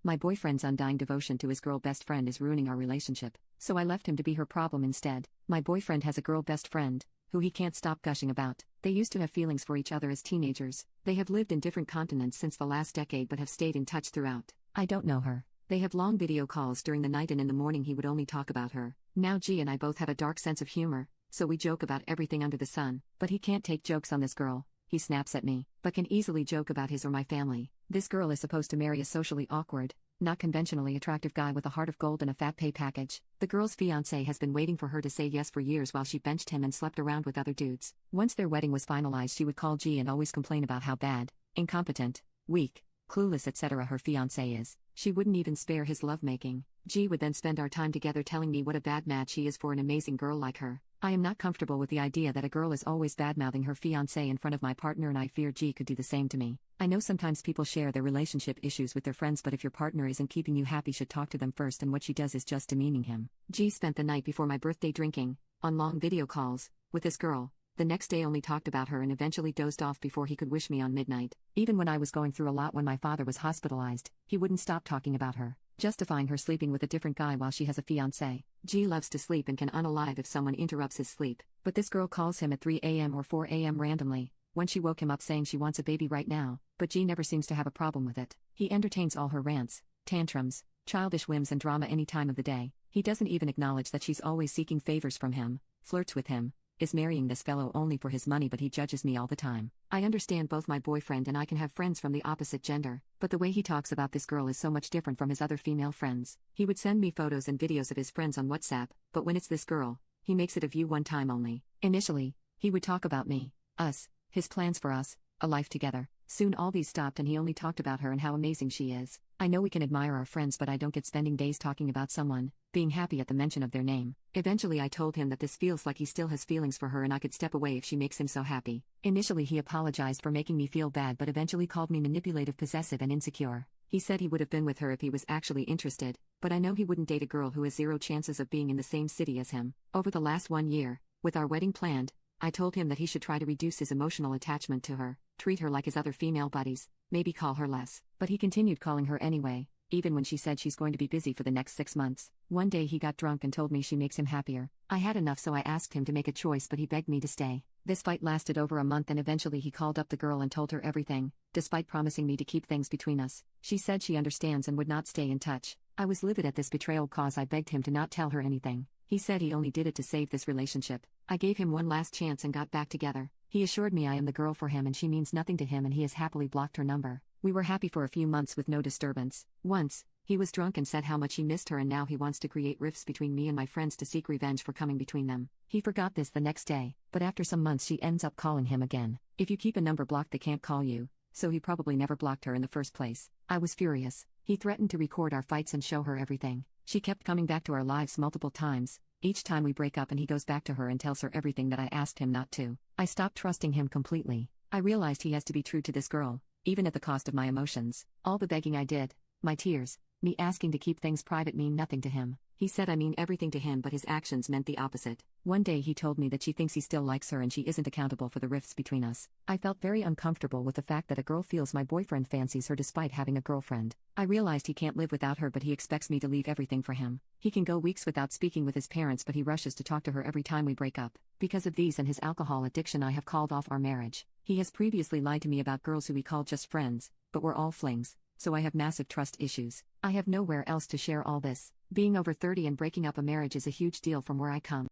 My boyfriend's undying devotion to his girl best friend is ruining our relationship, so I left him to be her problem instead. My boyfriend has a girl best friend, who he can't stop gushing about. They used to have feelings for each other as teenagers. They have lived in different continents since the last decade but have stayed in touch throughout. I don't know her. They have long video calls during the night, and in the morning he would only talk about her. Now G and I both have a dark sense of humor, so we joke about everything under the sun. But he can't take jokes on this girl. He snaps at me, but can easily joke about his or my family. This girl is supposed to marry a socially awkward, not conventionally attractive guy with a heart of gold and a fat pay package. The girl's fiancé has been waiting for her to say yes for years while she benched him and slept around with other dudes. Once their wedding was finalized, she would call G and always complain about how bad, incompetent, weak, clueless, etc. her fiancé is. She wouldn't even spare his lovemaking. G would then spend our time together telling me what a bad match he is for an amazing girl like her. I am not comfortable with the idea that a girl is always badmouthing her fiancé in front of my partner, and I fear G could do the same to me. I know sometimes people share their relationship issues with their friends, but if your partner isn't keeping you happy, you should talk to them first, and what she does is just demeaning him. G spent the night before my birthday drinking, on long video calls, with this girl. The next day only talked about her and eventually dozed off before he could wish me on midnight. Even when I was going through a lot when my father was hospitalized, he wouldn't stop talking about her, justifying her sleeping with a different guy while she has a fiancé. G loves to sleep and can unalive if someone interrupts his sleep, but this girl calls him at 3 a.m. or 4 a.m. randomly, when she woke him up saying she wants a baby right now, but G never seems to have a problem with it. He entertains all her rants, tantrums, childish whims and drama any time of the day. He doesn't even acknowledge that she's always seeking favors from him, flirts with him, is marrying this fellow only for his money, but he judges me all the time. I understand both my boyfriend and I can have friends from the opposite gender, but the way he talks about this girl is so much different from his other female friends. He would send me photos and videos of his friends on WhatsApp, but when it's this girl, he makes it a view one time only. Initially, he would talk about me, us, his plans for us, a life together. Soon all these stopped and he only talked about her and how amazing she is. I know we can admire our friends, but I don't get spending days talking about someone, being happy at the mention of their name. Eventually I told him that this feels like he still has feelings for her and I could step away if she makes him so happy. Initially he apologized for making me feel bad, but eventually called me manipulative, possessive and insecure. He said he would have been with her if he was actually interested, but I know he wouldn't date a girl who has zero chances of being in the same city as him. Over the last 1 year, with our wedding planned, I told him that he should try to reduce his emotional attachment to her, treat her like his other female buddies, maybe call her less. But he continued calling her anyway, even when she said she's going to be busy for the next 6 months. One day he got drunk and told me she makes him happier. I had enough, so I asked him to make a choice, but he begged me to stay. This fight lasted over a month and eventually he called up the girl and told her everything, despite promising me to keep things between us. She said she understands and would not stay in touch. I was livid at this betrayal cause I begged him to not tell her anything. He said he only did it to save this relationship. I gave him one last chance and got back together. He assured me I am the girl for him and she means nothing to him, and he has happily blocked her number. We were happy for a few months with no disturbance. Once, he was drunk and said how much he missed her, and now he wants to create rifts between me and my friends to seek revenge for coming between them. He forgot this the next day, but after some months she ends up calling him again. If you keep a number blocked they can't call you, so he probably never blocked her in the first place. I was furious. He threatened to record our fights and show her everything. She kept coming back to our lives multiple times. Each time we break up and he goes back to her and tells her everything that I asked him not to. I stopped trusting him completely. I realized he has to be true to this girl, even at the cost of my emotions. All the begging I did, my tears, me asking to keep things private mean nothing to him. He said I mean everything to him, but his actions meant the opposite. One day he told me that she thinks he still likes her and she isn't accountable for the rifts between us. I felt very uncomfortable with the fact that a girl feels my boyfriend fancies her despite having a girlfriend. I realized he can't live without her, but he expects me to leave everything for him. He can go weeks without speaking with his parents, but he rushes to talk to her every time we break up. Because of these and his alcohol addiction, I have called off our marriage. He has previously lied to me about girls who we call just friends, but were all flings, so I have massive trust issues. I have nowhere else to share all this. Being over 30 and breaking up a marriage is a huge deal from where I come.